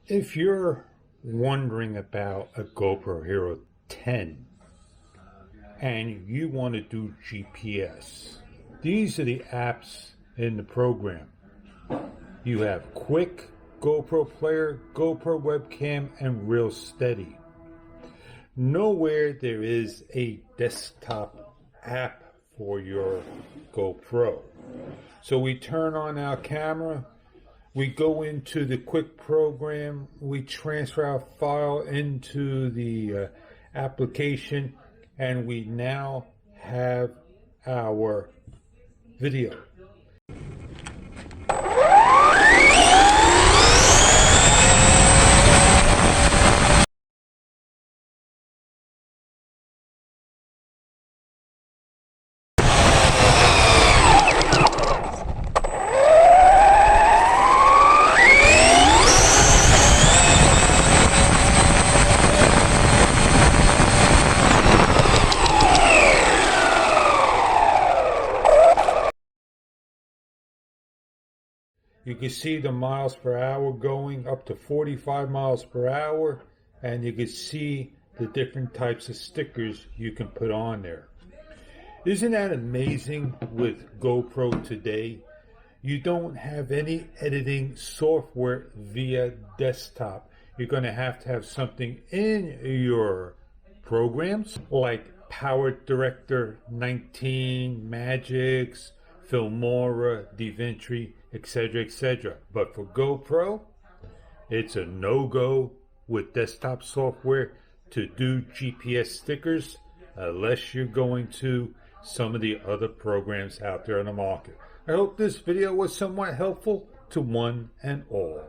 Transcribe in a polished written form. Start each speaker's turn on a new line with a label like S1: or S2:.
S1: If you're wondering about a GoPro Hero 10 and you want to do GPS, these are the apps in the program. You have Quick, GoPro Player, GoPro Webcam, and Real Steady. Nowhere there is a desktop app for your GoPro. So we turn on our camera, we go into the Quick program, we transfer our file into the application, and we now have our video. You can see the miles per hour going up to 45 miles per hour, and you can see the different types of stickers you can put on there. Isn't that amazing with GoPro today? You don't have any editing software via desktop. You're going to have something in your programs like Power Director 19, Magix, Filmora, DaVinci, etc., etc. But for GoPro, it's a no-go with desktop software to do GPS stickers unless you're going to some of the other programs out there on the market. I hope this video was somewhat helpful to one and all.